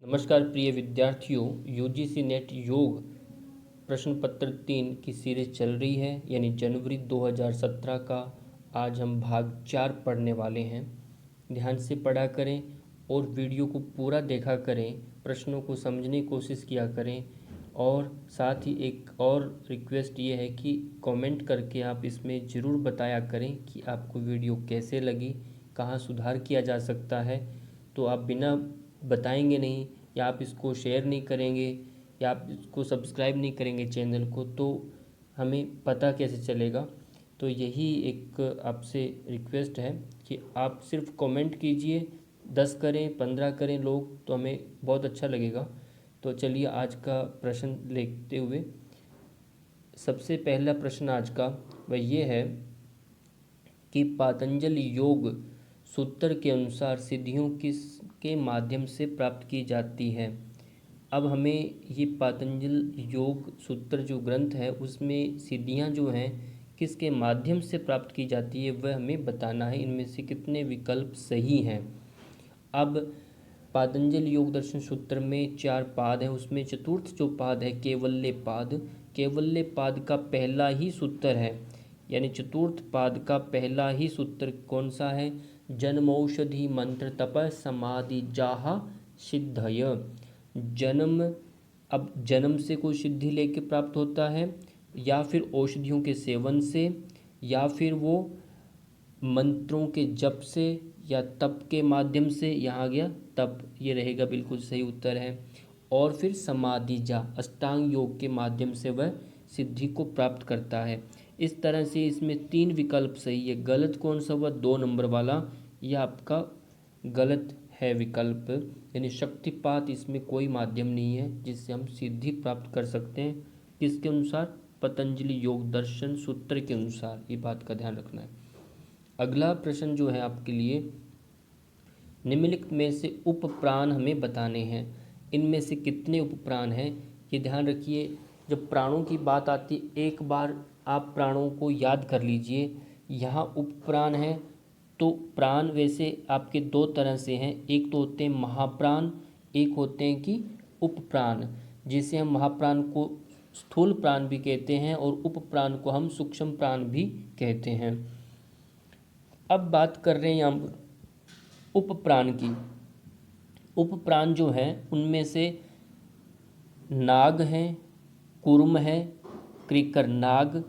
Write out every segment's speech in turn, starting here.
नमस्कार प्रिय विद्यार्थियों, यूजीसी नेट योग प्रश्न पत्र 3 की सीरीज चल रही है, यानी जनवरी 2017 का आज हम भाग 4 पढ़ने वाले हैं। ध्यान से पढ़ा करें और वीडियो को पूरा देखा करें, प्रश्नों को समझने की कोशिश किया करें। और साथ ही एक और रिक्वेस्ट ये है कि कमेंट करके आप इसमें ज़रूर बताया करें कि आपको वीडियो कैसे लगी, कहाँ सुधार किया जा सकता है। तो आप बिना बताएंगे नहीं, या आप इसको शेयर नहीं करेंगे, या आप इसको सब्सक्राइब नहीं करेंगे चैनल को, तो हमें पता कैसे चलेगा। तो यही एक आपसे रिक्वेस्ट है कि आप सिर्फ कमेंट कीजिए, 10 करें 15 करें लोग तो हमें बहुत अच्छा लगेगा। तो चलिए आज का प्रश्न लेते हुए, सबसे पहला प्रश्न आज का वह ये है कि पातंजल योग सूत्र के अनुसार सिद्धियों किसके माध्यम से प्राप्त की जाती है। अब हमें ये पातंजल योग सूत्र जो ग्रंथ है उसमें सिद्धियां जो हैं किसके माध्यम से प्राप्त की जाती है वह हमें बताना है। इनमें से कितने विकल्प सही हैं। अब पातंजल योग दर्शन सूत्र में 4 पाद हैं, उसमें चतुर्थ जो पाद है कैवल्य पाद, कैवल्य पाद का पहला ही सूत्र है, यानी चतुर्थ पाद का पहला ही सूत्र कौन सा है? जन्मौषधि मंत्र तपः समाधि जाहा सिद्धय। जन्म, अब जन्म से कोई सिद्धि लेके प्राप्त होता है, या फिर औषधियों के सेवन से, या फिर वो मंत्रों के जप से, या तप के माध्यम से। यहाँ आ गया तप, ये रहेगा बिल्कुल सही उत्तर है। और फिर समाधि जा, अष्टांग योग के माध्यम से वह सिद्धि को प्राप्त करता है। इस तरह से इसमें 3 विकल्प सही है। गलत कौन सा हुआ? 2 नंबर वाला, यह आपका गलत है विकल्प, यानी शक्तिपात इसमें कोई माध्यम नहीं है जिससे हम सिद्धि प्राप्त कर सकते हैं। किसके अनुसार? पतंजलि योग दर्शन सूत्र के अनुसार, ये बात का ध्यान रखना है। अगला प्रश्न जो है आपके लिए, निम्नलिखित में से उपप्राण हमें बताने हैं। इनमें से कितने उपप्राण हैं ये ध्यान रखिए। जब प्राणों की बात आती एक बार आप प्राणों को याद कर लीजिए। यहाँ उपप्राण है तो प्राण वैसे आपके 2 तरह से हैं, एक तो होते हैं महाप्राण, एक होते हैं कि उपप्राण। जिसे हम महाप्राण को स्थूल प्राण भी कहते हैं और उपप्राण को हम सूक्ष्म प्राण भी कहते हैं। अब बात कर रहे हैं यहाँ पर उपप्राण की। उपप्राण जो है उनमें से नाग है, कूर्म है, क्रीकर, नाग,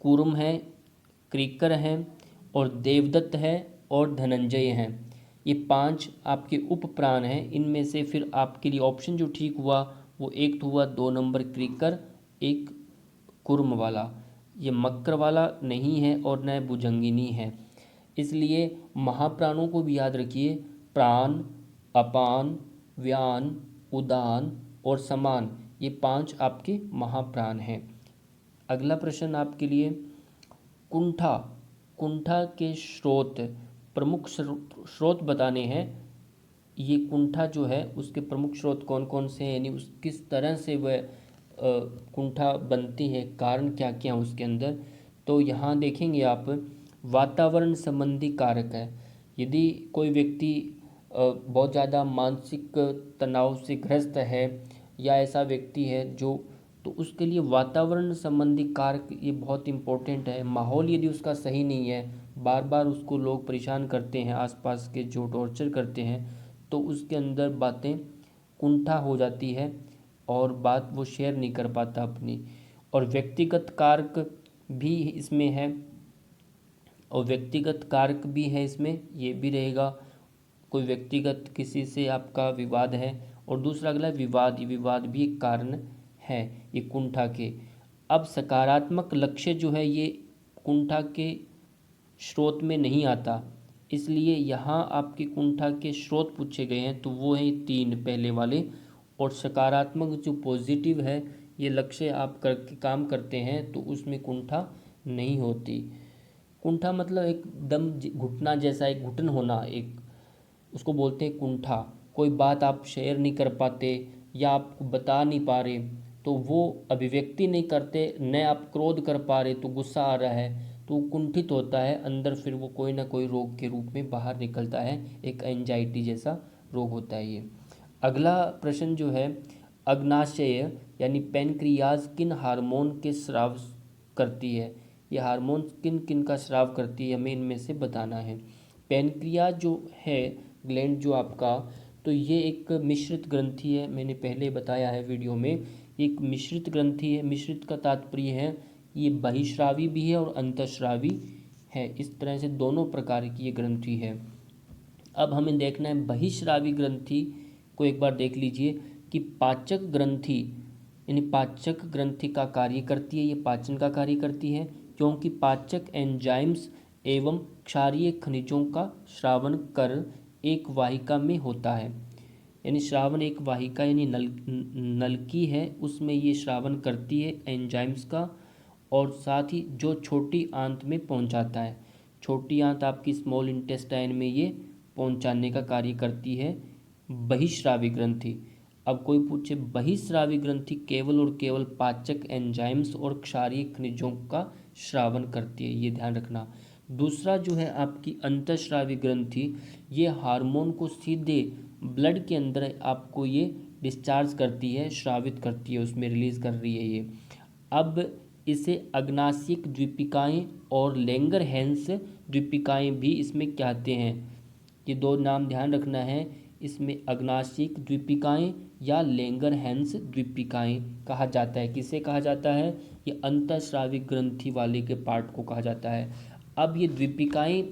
कूर्म है, क्रीकर है, और देवदत्त है, और धनंजय हैं। ये 5 आपके उपप्राण हैं। इनमें से फिर आपके लिए ऑप्शन जो ठीक हुआ वो एक तो हुआ 2 नंबर क्रीकर, एक कूर्म वाला। ये मकर वाला नहीं है और न भुजंगिनी है। इसलिए महाप्राणों को भी याद रखिए, प्राण, अपान, व्यान, उदान और समान, ये 5 आपके महाप्राण हैं। अगला प्रश्न आपके लिए, कुंठा, कुंठा के स्रोत, प्रमुख स्रोत बताने हैं। ये कुंठा जो है उसके प्रमुख स्रोत कौन कौन से हैं, यानी उस किस तरह से वह कुंठा बनती है, कारण क्या क्या है उसके अंदर। तो यहाँ देखेंगे आप, वातावरण संबंधी कारक है। यदि कोई व्यक्ति बहुत ज़्यादा मानसिक तनाव से ग्रस्त है, या ऐसा व्यक्ति है जो, तो उसके लिए वातावरण संबंधी कारक ये बहुत इम्पोर्टेंट है। माहौल यदि उसका सही नहीं है, बार बार उसको लोग परेशान करते हैं, आसपास के जो टॉर्चर करते हैं, तो उसके अंदर बातें कुंठा हो जाती है और बात वो शेयर नहीं कर पाता अपनी। और व्यक्तिगत कारक भी इसमें है, और व्यक्तिगत कारक भी है इसमें, ये भी रहेगा। कोई व्यक्तिगत किसी से आपका विवाद है, और दूसरा अगला विवाद, ये विवाद भी एक कारण है ये कुंठा के। अब सकारात्मक लक्ष्य जो है ये कुंठा के स्रोत में नहीं आता, इसलिए यहाँ आपके कुंठा के स्रोत पूछे गए हैं, तो वो हैं 3 पहले वाले। और सकारात्मक जो पॉजिटिव है, ये लक्ष्य आप करके काम करते हैं तो उसमें कुंठा नहीं होती। कुंठा मतलब एकदम घुटना जैसा, एक घुटन होना, एक उसको बोलते हैं कुंठा। कोई बात आप शेयर नहीं कर पाते या आप बता नहीं पा रहे, तो वो अभिव्यक्ति नहीं करते, न आप क्रोध कर पा रहे तो गुस्सा आ रहा है, तो कुंठित होता है अंदर, फिर वो कोई ना कोई रोग के रूप में बाहर निकलता है, एक एंजाइटी जैसा रोग होता है ये। अगला प्रश्न जो है, अग्नाशय यानी पैनक्रियाज किन हार्मोन के स्राव करती है? ये हार्मोन किन किन का स्राव करती है, हमें इनमें से बताना है। पैनक्रियाज जो है ग्लैंड जो आपका, तो ये एक मिश्रित ग्रंथि है, मैंने पहले बताया है वीडियो में, एक मिश्रित ग्रंथि है। मिश्रित का तात्पर्य है ये बहिस्रावी भी है और अंतःस्रावी है, इस तरह से दोनों प्रकार की ये ग्रंथि है। अब हमें देखना है बहिस्रावी ग्रंथि को एक बार देख लीजिए कि पाचक ग्रंथि यानी पाचक ग्रंथि का कार्य करती है, ये पाचन का कार्य करती है, क्योंकि पाचक एंजाइम्स एवं क्षारीय खनिजों का श्रावण कर एक वाहिका में होता है। यानी श्रावण एक वाहिका यानी नलकी है, उसमें ये श्रावण करती है एंजाइम्स का, और साथ ही जो छोटी आंत में पहुंचाता है। छोटी आंत आपकी स्मॉल इंटेस्टाइन में ये पहुंचाने का कार्य करती है बहिस्रावी ग्रंथि। अब कोई पूछे बहिस्रावी ग्रंथि केवल और केवल पाचक एंजाइम्स और क्षारीय खनिजों का श्रावण करती है, ये ध्यान रखना। दूसरा जो है आपकी अंतःस्रावी ग्रंथि, ये हार्मोन को सीधे ब्लड के अंदर आपको ये डिस्चार्ज करती है, श्रावित करती है, उसमें रिलीज कर रही है ये। अब इसे अग्नाशिक द्वीपिकाएं और लैंगरहैंस द्वीपिकाएं भी इसमें कहते हैं। ये दो नाम ध्यान रखना है, इसमें अग्नाशिक द्वीपिकाएं या लैंगरहैंस द्वीपिकाएं कहा जाता है। किसे कहा जाता है? ये अंतःस्रावी ग्रंथि वाले के पार्ट को कहा जाता है। अब ये द्वीपिकाएं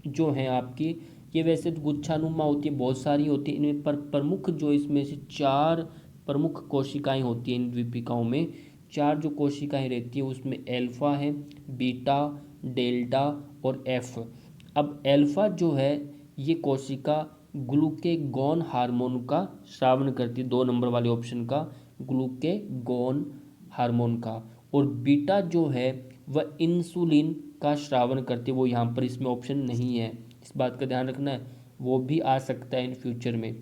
जो हैं आपकी, ये वैसे तो गुच्छानुमा होती है, बहुत सारी होती है, इनमें पर प्रमुख जो इसमें से 4 प्रमुख कोशिकाएं होती हैं इन द्वीपिकाओं में। 4 जो कोशिकाएं रहती है उसमें एल्फा है, बीटा, डेल्टा और एफ। अब एल्फा जो है ये कोशिका ग्लूकेगॉन हार्मोन का श्रावण करती है, 2 नंबर वाले ऑप्शन का, ग्लूकेगॉन हार्मोन का। और बीटा जो है वह इंसुलिन का श्रावण करती है, वो यहाँ पर इसमें ऑप्शन नहीं है, इस बात का ध्यान रखना है, वो भी आ सकता है इन फ्यूचर में।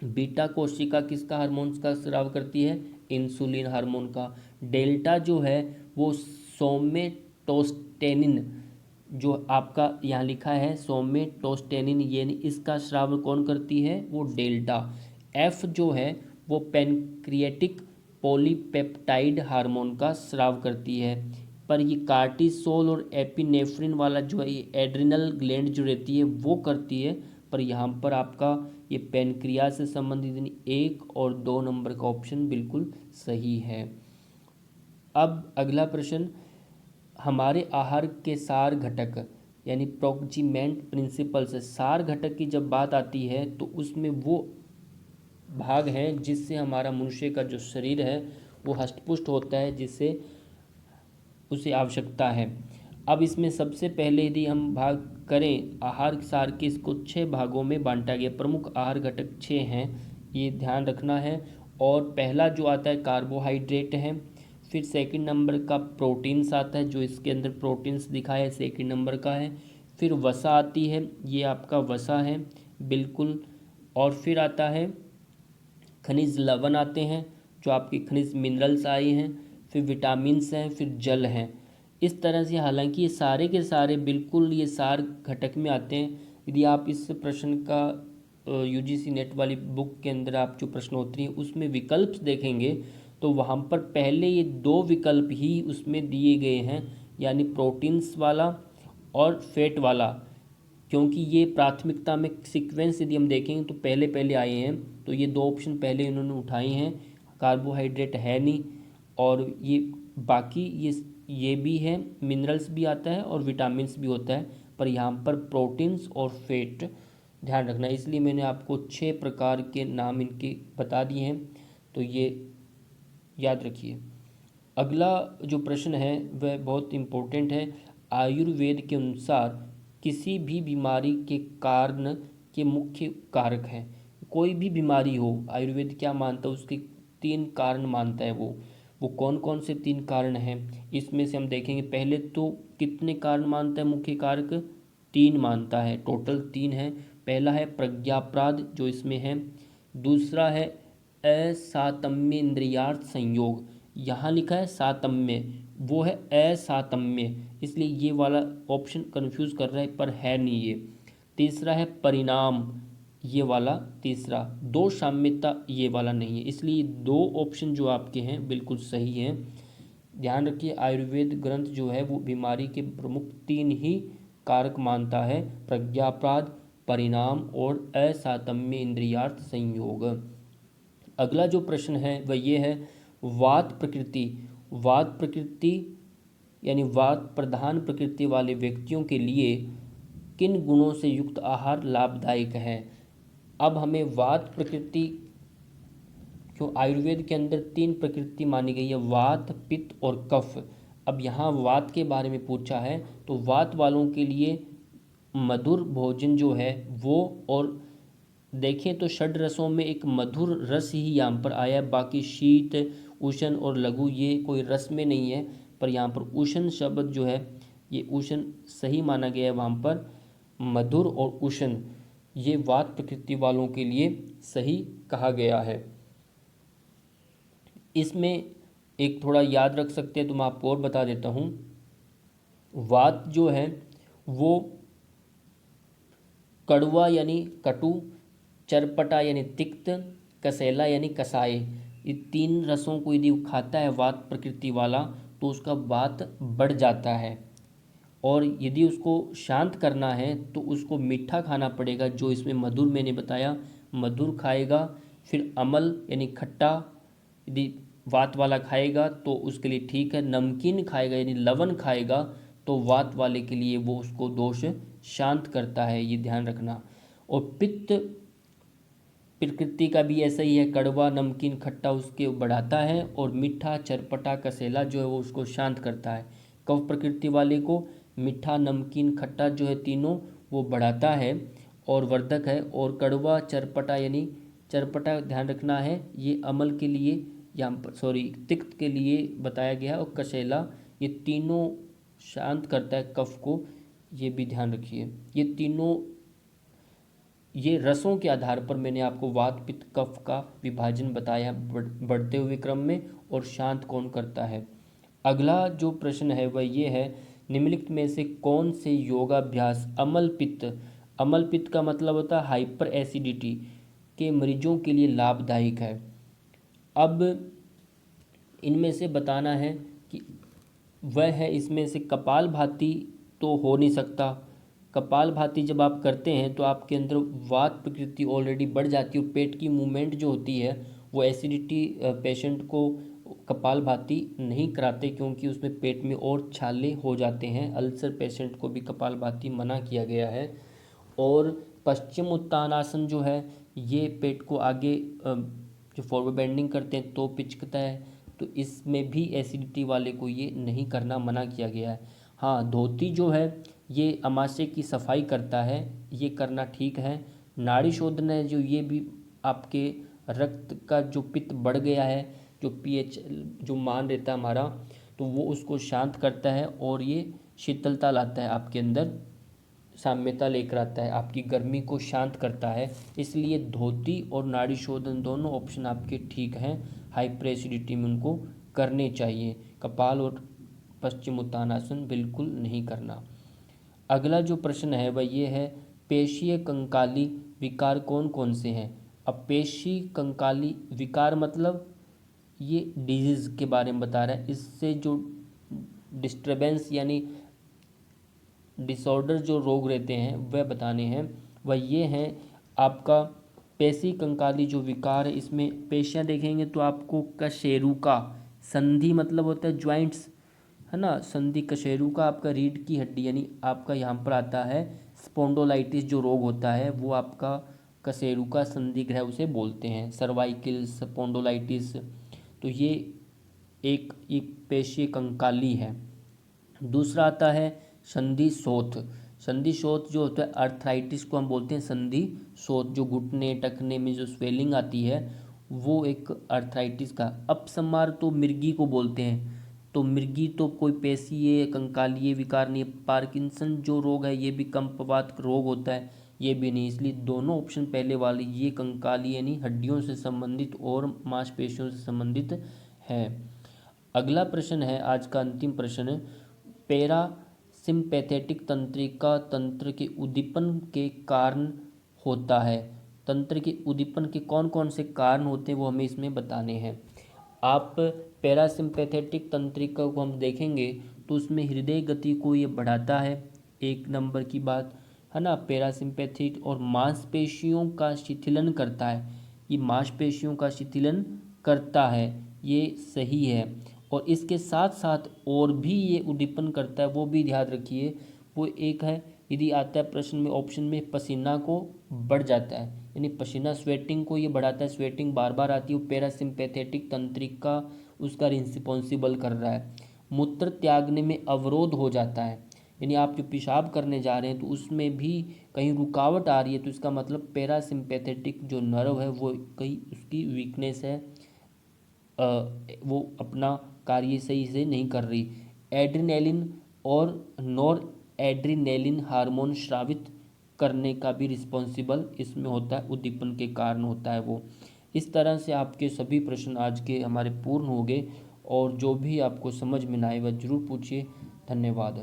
बीटा कोशिका किसका हार्मोन्स का स्राव करती है? इंसुलिन हार्मोन का। डेल्टा जो है वो सोमेटोस्टेनिन, जो आपका यहाँ लिखा है सोमेटोस्टेनिन, ये इसका स्राव कौन करती है? वो डेल्टा। एफ जो है वो पैनक्रिएटिक पॉलीपेप्टाइड हार्मोन का स्राव करती है। पर ये कार्टिसोल और एपिनेफ्रिन वाला जो है ये एड्रिनल ग्लैंड जो रहती है वो करती है। पर यहाँ पर आपका ये पैनक्रिया से संबंधित 1 और 2 नंबर का ऑप्शन बिल्कुल सही है। अब अगला प्रश्न, हमारे आहार के सार घटक यानी प्रोक्सीमेंट प्रिंसिपल से सार घटक की जब बात आती है तो उसमें वो भाग हैं जिससे हमारा मनुष्य का जो शरीर है वो हष्टपुष्ट होता है, जिससे उसे आवश्यकता है। अब इसमें सबसे पहले यदि हम भाग करें आहार सार के, इसको 6 भागों में बांटा गया। प्रमुख आहार घटक 6 हैं, ये ध्यान रखना है। और पहला जो आता है कार्बोहाइड्रेट है, फिर सेकंड नंबर का प्रोटीन्स आता है, जो इसके अंदर प्रोटीन्स दिखा है सेकंड नंबर का है। फिर वसा आती है, ये आपका वसा है बिल्कुल। और फिर आता है खनिज लवण आते हैं, जो आपके खनिज मिनरल्स आए हैं। फिर विटामिन्स हैं, फिर जल हैं। इस तरह से हालांकि ये सारे के सारे बिल्कुल ये सार घटक में आते हैं। यदि आप इस प्रश्न का यूजीसी नेट वाली बुक के अंदर आप जो प्रश्नोत्तरी है उसमें विकल्प देखेंगे तो वहाँ पर पहले ये 2 विकल्प ही उसमें दिए गए हैं, यानी प्रोटीन्स वाला और फैट वाला, क्योंकि ये प्राथमिकता में सीक्वेंस यदि हम देखेंगे तो पहले पहले आए हैं, तो ये 2 ऑप्शन पहले इन्होंने उठाए हैं। कार्बोहाइड्रेट है नहीं, और ये बाकी ये भी है, मिनरल्स भी आता है और विटामिन्स भी होता है, पर यहाँ पर प्रोटीन्स और फैट ध्यान रखना। इसलिए मैंने आपको 6 प्रकार के नाम इनके बता दिए हैं, तो ये याद रखिए। अगला जो प्रश्न है वह बहुत इम्पोर्टेंट है। आयुर्वेद के अनुसार किसी भी बीमारी के कारण के मुख्य कारक हैं। कोई भी बीमारी हो, आयुर्वेद क्या मानता है, उसके 3 कारण मानता है वो कौन कौन से 3 कारण हैं इसमें से हम देखेंगे। पहले तो कितने कारण मानता है मुख्य कारक? 3 मानता है, टोटल 3 है। पहला है प्रज्ञापराध जो इसमें है, दूसरा है असातम्य इंद्रियार्थ संयोग, यहाँ लिखा है सातम्य, वो है असातम्य, इसलिए ये वाला ऑप्शन कंफ्यूज कर रहा है, पर है नहीं ये। तीसरा है परिणाम, ये वाला तीसरा, दो साम्यता ये वाला नहीं है, इसलिए दो ऑप्शन जो आपके हैं बिल्कुल सही हैं। ध्यान रखिए आयुर्वेद ग्रंथ जो है वो बीमारी के प्रमुख तीन ही कारक मानता है, प्रज्ञापराध, परिणाम और असातम्य इंद्रियार्थ संयोग। अगला जो प्रश्न है वह ये है, वात प्रकृति, वात प्रकृति यानी वात प्रधान प्रकृति वाले व्यक्तियों के लिए किन गुणों से युक्त आहार लाभदायक है। अब हमें वात प्रकृति, क्यों आयुर्वेद के अंदर तीन प्रकृति मानी गई है, वात, पित्त और कफ। अब यहाँ वात के बारे में पूछा है तो वात वालों के लिए मधुर भोजन जो है वो, और देखें तो षड रसों में एक मधुर रस ही यहाँ पर आया है, बाकी शीत, उष्ण और लघु ये कोई रस में नहीं है, पर यहाँ पर उष्ण शब्द जो है ये उष्ण सही माना गया है, वहाँ पर मधुर और उष्ण ये वात प्रकृति वालों के लिए सही कहा गया है। इसमें एक थोड़ा याद रख सकते हैं तो मैं आपको और बता देता हूँ। वात जो है वो कड़वा यानी कटु, चरपटा यानी तिक्त, कसैला यानी कसाय, ये तीन रसों को यदि खाता है वात प्रकृति वाला तो उसका वात बढ़ जाता है, और यदि उसको शांत करना है तो उसको मीठा खाना पड़ेगा, जो इसमें मधुर मैंने बताया, मधुर खाएगा। फिर अमल यानी खट्टा यदि वात वाला खाएगा तो उसके लिए ठीक है, नमकीन खाएगा यानी लवण खाएगा तो वात वाले के लिए वो उसको दोष शांत करता है, ये ध्यान रखना। और पित्त प्रकृति का भी ऐसा ही है, कड़वा, नमकीन, खट्टा उसके बढ़ाता है, और मीठा, चरपटा, कसेला जो है वो उसको शांत करता है। कफ प्रकृति वाले को मीठा, नमकीन, खट्टा जो है तीनों वो बढ़ाता है और वर्धक है, और कड़वा, चरपटा यानी चरपटा ध्यान रखना है ये अमल के लिए यहाँ पर तिक्त के लिए बताया गया है, और कसेला ये तीनों शांत करता है कफ को, ये भी ध्यान रखिए। ये तीनों ये रसों के आधार पर मैंने आपको वात, पित्त, कफ का विभाजन बताया बढ़ते हुए क्रम में, और शांत कौन करता है। अगला जो प्रश्न है वह ये है, निम्नलिखित में से कौन से योगाभ्यास अमल पित्त, अमल पित्त का मतलब होता है हाइपर एसिडिटी के मरीजों के लिए लाभदायक है। अब इनमें से बताना है कि वह है, इसमें से कपालभाति तो हो नहीं सकता, कपालभाति जब आप करते हैं तो आपके अंदर वात प्रकृति ऑलरेडी बढ़ जाती है, और पेट की मूवमेंट जो होती है वो एसिडिटी पेशेंट को कपालभाति नहीं कराते, क्योंकि उसमें पेट में और छाले हो जाते हैं, अल्सर पेशेंट को भी कपालभाति मना किया गया है। और पश्चिम उत्तानासन जो है ये पेट को आगे जो फॉरवर्ड बेंडिंग करते हैं तो पिचकता है, तो इसमें भी एसिडिटी वाले को ये नहीं करना मना किया गया है। हाँ, धोती जो है ये अमाशय की सफाई करता है, ये करना ठीक है। नाड़ी शोधन है जो, ये भी आपके रक्त का जो पित्त बढ़ गया है, जो पीएच जो मान रहता है हमारा, तो वो उसको शांत करता है, और ये शीतलता लाता है आपके अंदर, साम्यता लेकर आता है, आपकी गर्मी को शांत करता है। इसलिए धोती और नाड़ी शोधन दोनों ऑप्शन आपके ठीक हैं, हाइपर एसिडिटी में उनको करने चाहिए। कपाल और पश्चिम उत्तानासन बिल्कुल नहीं करना। अगला जो प्रश्न है वह ये है, पेशीय कंकाली विकार कौन कौन से हैं। अब पेशी कंकाली विकार मतलब ये डिजीज़ के बारे में बता रहा है, इससे जो डिस्टर्बेंस यानी डिसऑर्डर जो रोग रहते हैं वह बताने हैं। वह ये हैं आपका पेशी कंकाली जो विकार है, इसमें पेशियाँ देखेंगे तो आपको कशेरुका, संधि मतलब होता है जॉइंट्स, है ना, संधि कशेरुका आपका रीढ़ की हड्डी यानी आपका यहाँ पर आता है। स्पोंडोलाइटिस जो रोग होता है वो आपका कशेरुका संधि ग्रह उसे बोलते हैं, सर्वाइकल स्पोंडोलाइटिस, तो ये एक पेशीय कंकाली है। दूसरा आता है संधि शोथ, संधि शोथ जो होता है अर्थराइटिस को हम बोलते हैं संधि शोथ, जो घुटने टखने में जो स्वेलिंग आती है वो एक अर्थराइटिस का। अपसमार तो मिर्गी को बोलते हैं, तो मिर्गी तो कोई पेशीय कंकालीय विकार नहीं है। पार्किंसन जो रोग है ये भी कंपवात रोग होता है, ये भी नहीं, इसलिए दोनों ऑप्शन पहले वाले ये कंकाली यानी हड्डियों से संबंधित और मांसपेशियों से संबंधित है। अगला प्रश्न है आज का अंतिम प्रश्न, पैरा सिंपैथेटिक तंत्रिका तंत्र के उद्दीपन के कारण होता है। तंत्र के उद्दीपन के कौन कौन से कारण होते हैं वो हमें इसमें बताने हैं। आप पैरासिम्पैथेटिक तंत्रिका को हम देखेंगे तो उसमें हृदय गति को ये बढ़ाता है, एक नंबर की बात है ना। पैरासिम्पैथिक और मांसपेशियों का शिथिलन करता है, ये मांसपेशियों का शिथिलन करता है, ये सही है। और इसके साथ साथ और भी ये उद्दीपन करता है, वो भी ध्यान रखिए। वो एक है, यदि आता है प्रश्न में ऑप्शन में, पसीना को बढ़ जाता है, यानी पसीना स्वेटिंग को ये बढ़ाता है, स्वेटिंग बार बार आती है, वो पैरासिम्पैथेटिक तंत्रिका उसका रिस्पॉन्सिबल कर रहा है। मूत्र त्यागने में अवरोध हो जाता है, यानी आप जो पेशाब करने जा रहे हैं तो उसमें भी कहीं रुकावट आ रही है, तो इसका मतलब पैरासिम्पैथेटिक जो नर्व है वो कहीं उसकी वीकनेस है, वो अपना कार्य सही से नहीं कर रही। एड्रेनालिन और नॉर एड्रेनालिन हार्मोन स्रावित करने का भी रिस्पॉन्सिबल इसमें होता है, उद्दीपन के कारण होता है वो। इस तरह से आपके सभी प्रश्न आज के हमारे पूर्ण हो गए, और जो भी आपको समझ में ना आए वह जरूर पूछिए। धन्यवाद।